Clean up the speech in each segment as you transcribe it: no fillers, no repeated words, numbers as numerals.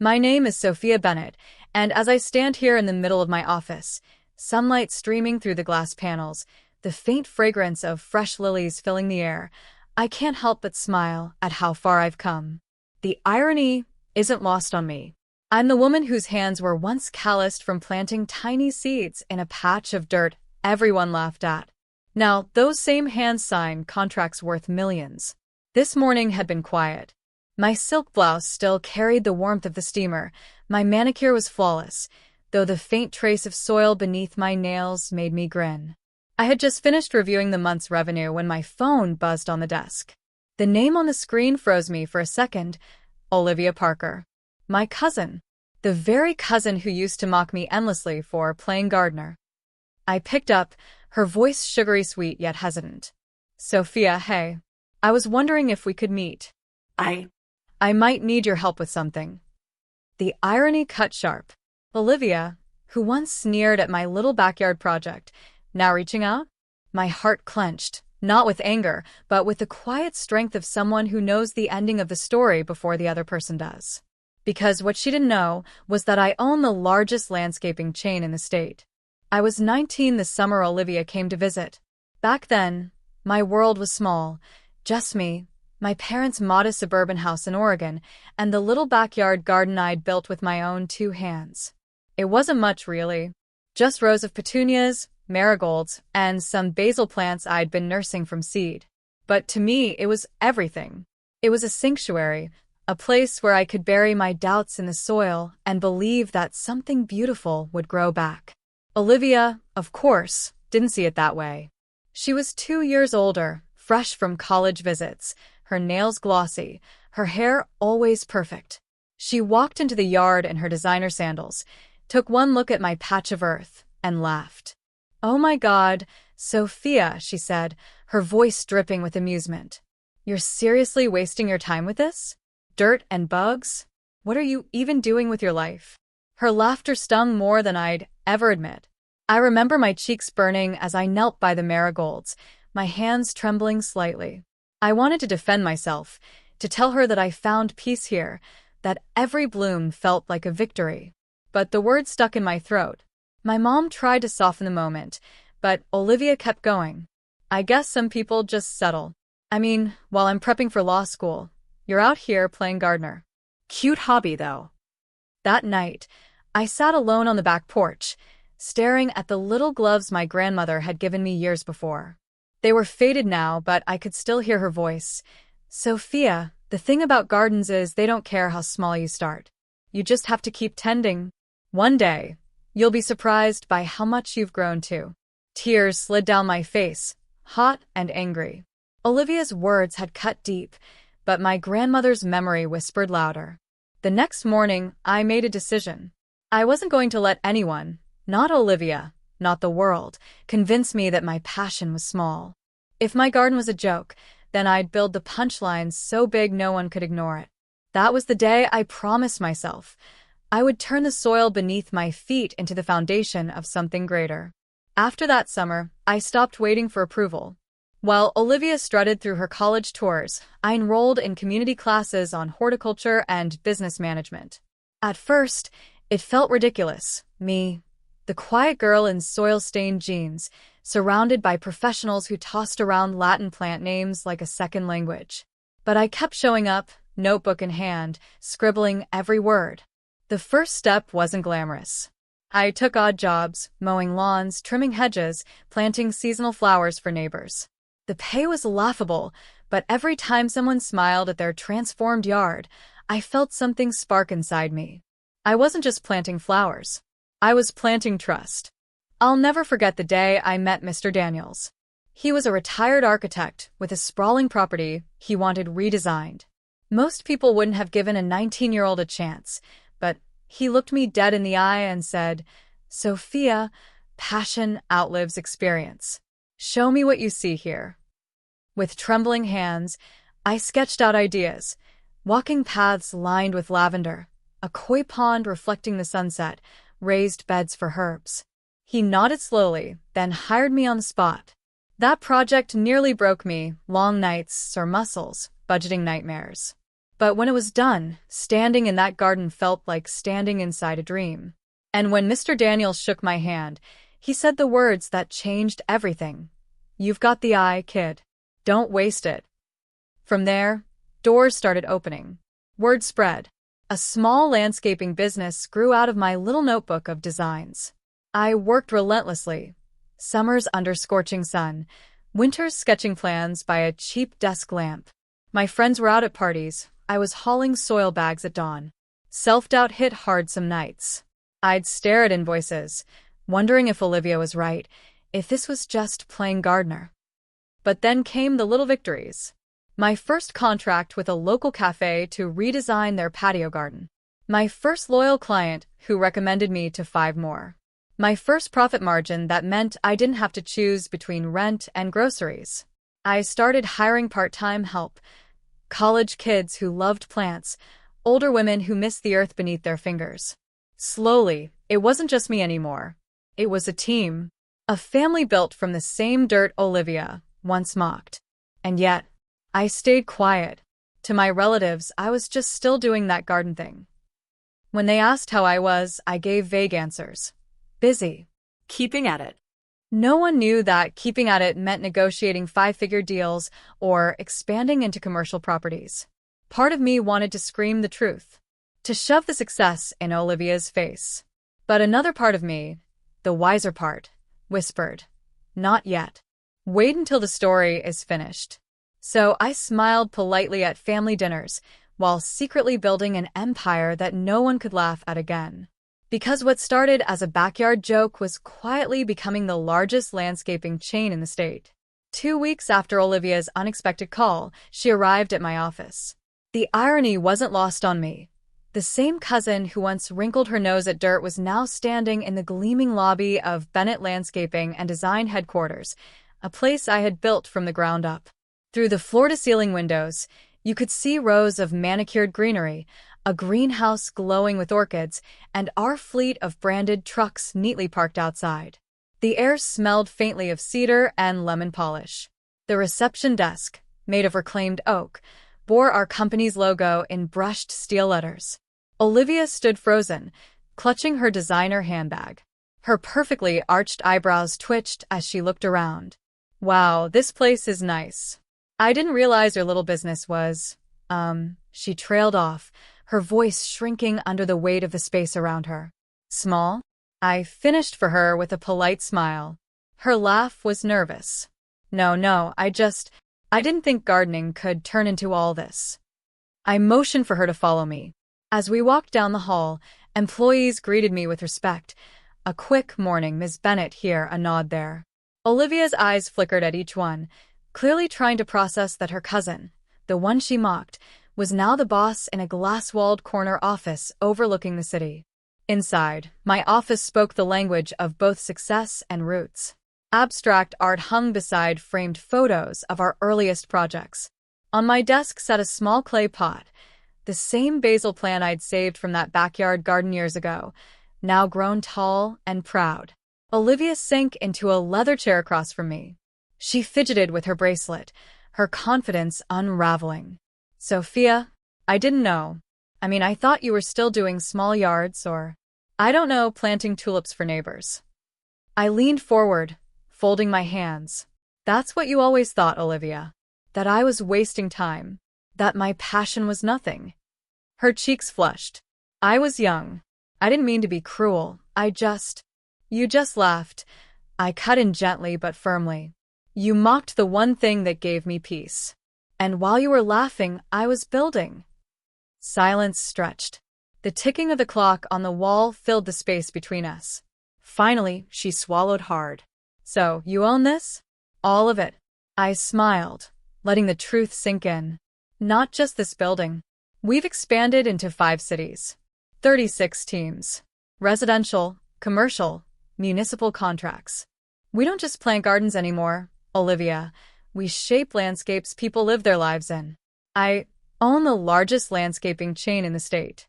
My name is Sophia Bennett, and as I stand here in the middle of my office, sunlight streaming through the glass panels, the faint fragrance of fresh lilies filling the air, I can't help but smile at how far I've come. The irony isn't lost on me. I'm the woman whose hands were once calloused from planting tiny seeds in a patch of dirt everyone laughed at. Now, those same hands sign contracts worth millions. This morning had been quiet. My silk blouse still carried the warmth of the steamer. My manicure was flawless, though the faint trace of soil beneath my nails made me grin. I had just finished reviewing the month's revenue when my phone buzzed on the desk. The name on the screen froze me for a second. Olivia Parker. My cousin. The very cousin who used to mock me endlessly for playing gardener. I picked up, her voice sugary sweet yet hesitant. Sophia, hey. I was wondering if we could meet. I might need your help with something. The irony cut sharp. Olivia, who once sneered at my little backyard project, now reaching out? My heart clenched, not with anger, but with the quiet strength of someone who knows the ending of the story before the other person does. Because what she didn't know was that I own the largest landscaping chain in the state. I was 19 the summer Olivia came to visit. Back then, my world was small, just me, my parents' modest suburban house in Oregon, and the little backyard garden I'd built with my own 2 hands. It wasn't much, really. Just rows of petunias, marigolds, and some basil plants I'd been nursing from seed. But to me, it was everything. It was a sanctuary, a place where I could bury my doubts in the soil and believe that something beautiful would grow back. Olivia, of course, didn't see it that way. She was 2 years older, fresh from college visits, her nails glossy, her hair always perfect. She walked into the yard in her designer sandals, took one look at my patch of earth, and laughed. "Oh my God, Sophia," she said, her voice dripping with amusement. "You're seriously wasting your time with this? Dirt and bugs? What are you even doing with your life?" Her laughter stung more than I'd ever admit. I remember my cheeks burning as I knelt by the marigolds, my hands trembling slightly. I wanted to defend myself, to tell her that I found peace here, that every bloom felt like a victory. But the words stuck in my throat. My mom tried to soften the moment, but Olivia kept going. "I guess some people just settle. I mean, while I'm prepping for law school, you're out here playing gardener. Cute hobby, though." That night, I sat alone on the back porch, staring at the little gloves my grandmother had given me years before. They were faded now, but I could still hear her voice. "Sophia, the thing about gardens is they don't care how small you start. You just have to keep tending. One day, you'll be surprised by how much you've grown to." Tears slid down my face, hot and angry. Olivia's words had cut deep, but my grandmother's memory whispered louder. The next morning, I made a decision. I wasn't going to let anyone, not Olivia, not the world, convince me that my passion was small. If my garden was a joke, then I'd build the punchlines so big no one could ignore it. That was the day I promised myself. I would turn the soil beneath my feet into the foundation of something greater. After that summer, I stopped waiting for approval. While Olivia strutted through her college tours, I enrolled in community classes on horticulture and business management. At first, it felt ridiculous, me, the quiet girl in soil-stained jeans, surrounded by professionals who tossed around Latin plant names like a second language. But I kept showing up, notebook in hand, scribbling every word. The first step wasn't glamorous. I took odd jobs, mowing lawns, trimming hedges, planting seasonal flowers for neighbors. The pay was laughable, but every time someone smiled at their transformed yard, I felt something spark inside me. I wasn't just planting flowers. I was planting trust. I'll never forget the day I met Mr. Daniels. He was a retired architect with a sprawling property he wanted redesigned. Most people wouldn't have given a 19-year-old a chance, but he looked me dead in the eye and said, "Sophia, passion outlives experience. Show me what you see here." With trembling hands, I sketched out ideas, walking paths lined with lavender, a koi pond reflecting the sunset, raised beds for herbs. He nodded slowly, then hired me on the spot. That project nearly broke me, long nights, sore muscles, budgeting nightmares. But when it was done, standing in that garden felt like standing inside a dream. And when Mr. Daniels shook my hand, he said the words that changed everything. "You've got the eye, kid. Don't waste it." From there, doors started opening. Word spread. A small landscaping business grew out of my little notebook of designs. I worked relentlessly. Summers under scorching sun, winters sketching plans by a cheap desk lamp. My friends were out at parties. I was hauling soil bags at dawn. Self-doubt hit hard some nights. I'd stare at invoices, wondering if Olivia was right, if this was just playing gardener. But then came the little victories. My first contract with a local cafe to redesign their patio garden. My first loyal client who recommended me to 5 more. My first profit margin that meant I didn't have to choose between rent and groceries. I started hiring part-time help. College kids who loved plants, older women who missed the earth beneath their fingers. Slowly, it wasn't just me anymore. It was a team. A family built from the same dirt Olivia once mocked. And yet, I stayed quiet. To my relatives, I was just still doing that garden thing. When they asked how I was, I gave vague answers. Busy. Keeping at it. No one knew that keeping at it meant negotiating 5-figure deals or expanding into commercial properties. Part of me wanted to scream the truth, to shove the success in Olivia's face. But another part of me, the wiser part, whispered, "Not yet. Wait until the story is finished." So I smiled politely at family dinners, while secretly building an empire that no one could laugh at again. Because what started as a backyard joke was quietly becoming the largest landscaping chain in the state. 2 weeks after Olivia's unexpected call, she arrived at my office. The irony wasn't lost on me. The same cousin who once wrinkled her nose at dirt was now standing in the gleaming lobby of Bennett Landscaping and Design headquarters, a place I had built from the ground up. Through the floor-to-ceiling windows, you could see rows of manicured greenery, a greenhouse glowing with orchids, and our fleet of branded trucks neatly parked outside. The air smelled faintly of cedar and lemon polish. The reception desk, made of reclaimed oak, bore our company's logo in brushed steel letters. Olivia stood frozen, clutching her designer handbag. Her perfectly arched eyebrows twitched as she looked around. "Wow, this place is nice. I didn't realize your little business was, she trailed off, her voice shrinking under the weight of the space around her. Small? I finished for her with a polite smile. Her laugh was nervous. No, I didn't think gardening could turn into all this." I motioned for her to follow me. As we walked down the hall, employees greeted me with respect. A quick "Morning, Ms. Bennett" here, a nod there. Olivia's eyes flickered at each one, clearly trying to process that her cousin, the one she mocked, was now the boss in a glass-walled corner office overlooking the city. Inside, my office spoke the language of both success and roots. Abstract art hung beside framed photos of our earliest projects. On my desk sat a small clay pot, the same basil plant I'd saved from that backyard garden years ago, now grown tall and proud. Olivia sank into a leather chair across from me. She fidgeted with her bracelet, her confidence unraveling. "Sophia, I didn't know. I thought you were still doing small yards or, I don't know, planting tulips for neighbors." I leaned forward, folding my hands. "That's what you always thought, Olivia. That I was wasting time. That my passion was nothing." Her cheeks flushed. "I was young. I didn't mean to be cruel. You just laughed." I cut in gently but firmly. "You mocked the one thing that gave me peace. And while you were laughing, I was building." Silence stretched. The ticking of the clock on the wall filled the space between us. Finally, she swallowed hard. "So, you own this? All of it?" I smiled, letting the truth sink in. "Not just this building. We've expanded into 5 cities. 36 teams. Residential, commercial, municipal contracts. We don't just plant gardens anymore, Olivia. We shape landscapes people live their lives in. I own the largest landscaping chain in the state."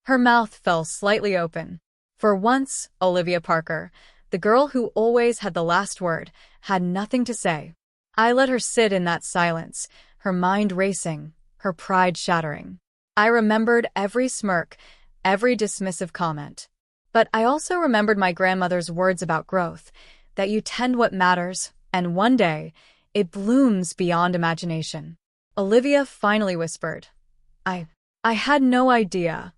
Her mouth fell slightly open. For once, Olivia Parker, the girl who always had the last word, had nothing to say. I let her sit in that silence, her mind racing, her pride shattering. I remembered every smirk, every dismissive comment. But I also remembered my grandmother's words about growth, that you tend what matters, and one day, it blooms beyond imagination. Olivia finally whispered. I had no idea.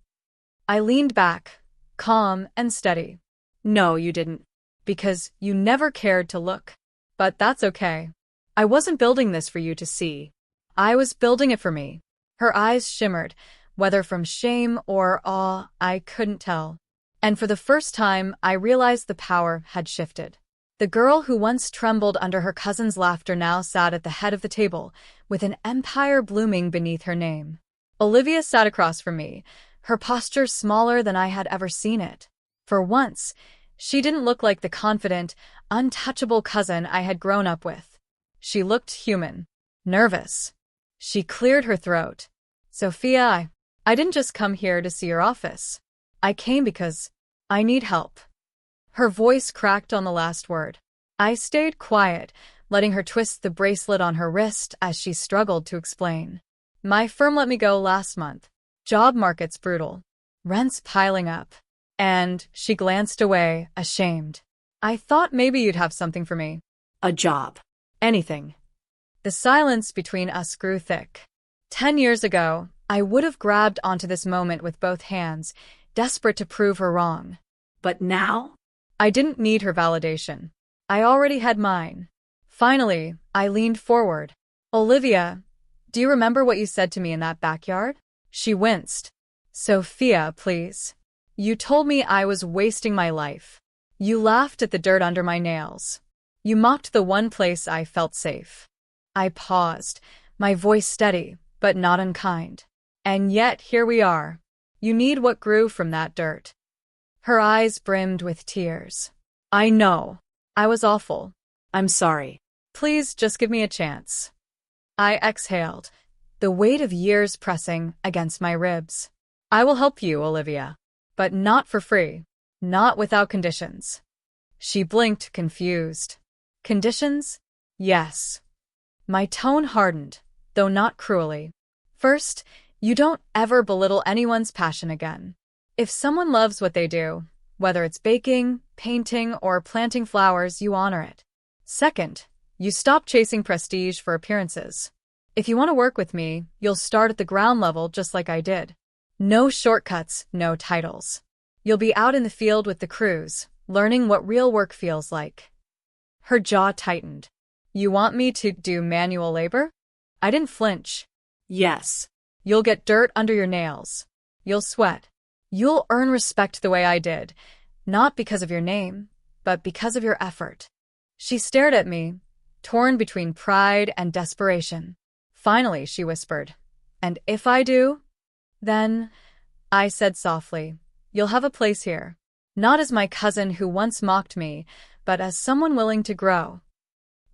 I leaned back, calm and steady. No, you didn't. Because you never cared to look. But that's okay. I wasn't building this for you to see. I was building it for me. Her eyes shimmered, whether from shame or awe, I couldn't tell. And for the first time, I realized the power had shifted. The girl who once trembled under her cousin's laughter now sat at the head of the table, with an empire blooming beneath her name. Olivia sat across from me, her posture smaller than I had ever seen it. For once, she didn't look like the confident, untouchable cousin I had grown up with. She looked human, nervous. She cleared her throat. Sophia, I didn't just come here to see your office. I came because I need help. Her voice cracked on the last word. I stayed quiet, letting her twist the bracelet on her wrist as she struggled to explain. My firm let me go last month. Job market's brutal. Rent's piling up. And she glanced away, ashamed. I thought maybe you'd have something for me. A job. Anything. The silence between us grew thick. 10 years ago, I would have grabbed onto this moment with both hands, desperate to prove her wrong. But now? I didn't need her validation. I already had mine. Finally, I leaned forward. Olivia, do you remember what you said to me in that backyard? She winced. Sophia, please. You told me I was wasting my life. You laughed at the dirt under my nails. You mocked the one place I felt safe. I paused, my voice steady, but not unkind. And yet here we are. You need what grew from that dirt. Her eyes brimmed with tears. I know. I was awful. I'm sorry. Please just give me a chance. I exhaled, the weight of years pressing against my ribs. I will help you, Olivia. But not for free. Not without conditions. She blinked, confused. Conditions? Yes. My tone hardened, though not cruelly. First, you don't ever belittle anyone's passion again. If someone loves what they do, whether it's baking, painting, or planting flowers, you honor it. Second, you stop chasing prestige for appearances. If you want to work with me, you'll start at the ground level just like I did. No shortcuts, no titles. You'll be out in the field with the crews, learning what real work feels like. Her jaw tightened. You want me to do manual labor? I didn't flinch. Yes. You'll get dirt under your nails. You'll sweat. You'll earn respect the way I did, not because of your name, but because of your effort. She stared at me, torn between pride and desperation. Finally, she whispered, and if I do? Then, I said softly, you'll have a place here. Not as my cousin who once mocked me, but as someone willing to grow.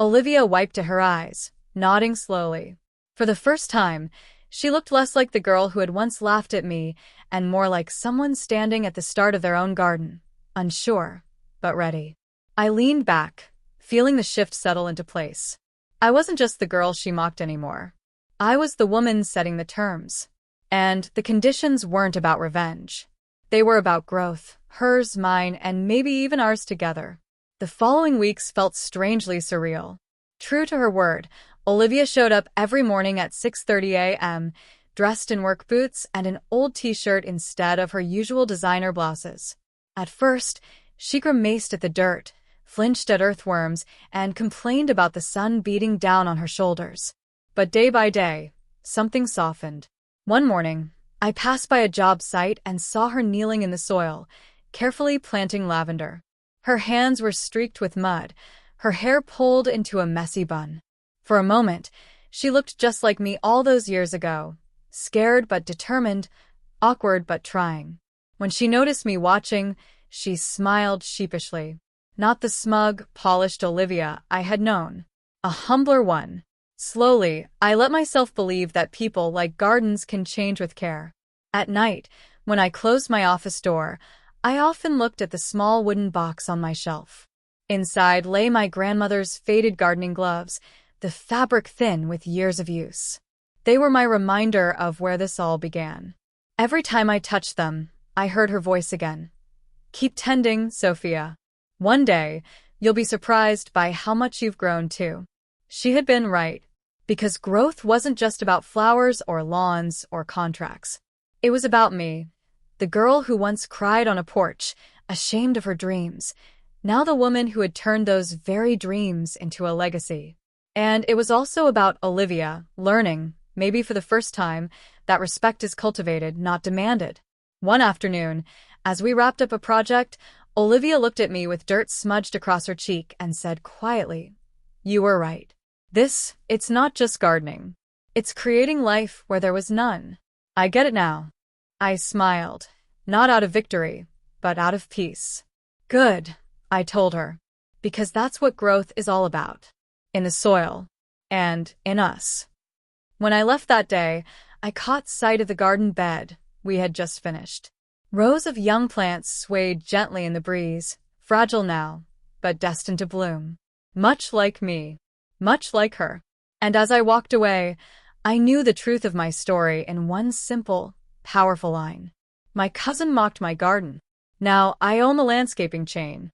Olivia wiped at her eyes, nodding slowly. For the first time, she looked less like the girl who had once laughed at me and more like someone standing at the start of their own garden, unsure, but ready. I leaned back, feeling the shift settle into place. I wasn't just the girl she mocked anymore. I was the woman setting the terms. And the conditions weren't about revenge. They were about growth, hers, mine, and maybe even ours together. The following weeks felt strangely surreal. True to her word, Olivia showed up every morning at 6:30 a.m., dressed in work boots and an old t-shirt instead of her usual designer blouses. At first, she grimaced at the dirt, flinched at earthworms, and complained about the sun beating down on her shoulders. But day by day, something softened. One morning, I passed by a job site and saw her kneeling in the soil, carefully planting lavender. Her hands were streaked with mud, her hair pulled into a messy bun. For a moment, she looked just like me all those years ago, scared but determined, awkward but trying. When she noticed me watching, she smiled sheepishly. Not the smug, polished Olivia I had known. A humbler one. Slowly, I let myself believe that people, like gardens, can change with care. At night, when I closed my office door, I often looked at the small wooden box on my shelf. Inside lay my grandmother's faded gardening gloves, the fabric thin with years of use. They were my reminder of where this all began. Every time I touched them, I heard her voice again. Keep tending, Sophia. One day, you'll be surprised by how much you've grown too. She had been right, because growth wasn't just about flowers or lawns or contracts. It was about me, the girl who once cried on a porch, ashamed of her dreams, now the woman who had turned those very dreams into a legacy. And it was also about Olivia, learning, maybe for the first time, that respect is cultivated, not demanded. One afternoon, as we wrapped up a project, Olivia looked at me with dirt smudged across her cheek and said quietly, "You were right. It's not just gardening. It's creating life where there was none." I get it now. I smiled, not out of victory, but out of peace. Good, I told her, because that's what growth is all about. In the soil, and in us. When I left that day, I caught sight of the garden bed we had just finished. Rows of young plants swayed gently in the breeze, fragile now, but destined to bloom. Much like me. Much like her. And as I walked away, I knew the truth of my story in one simple, powerful line. My cousin mocked my garden. Now I own the landscaping chain.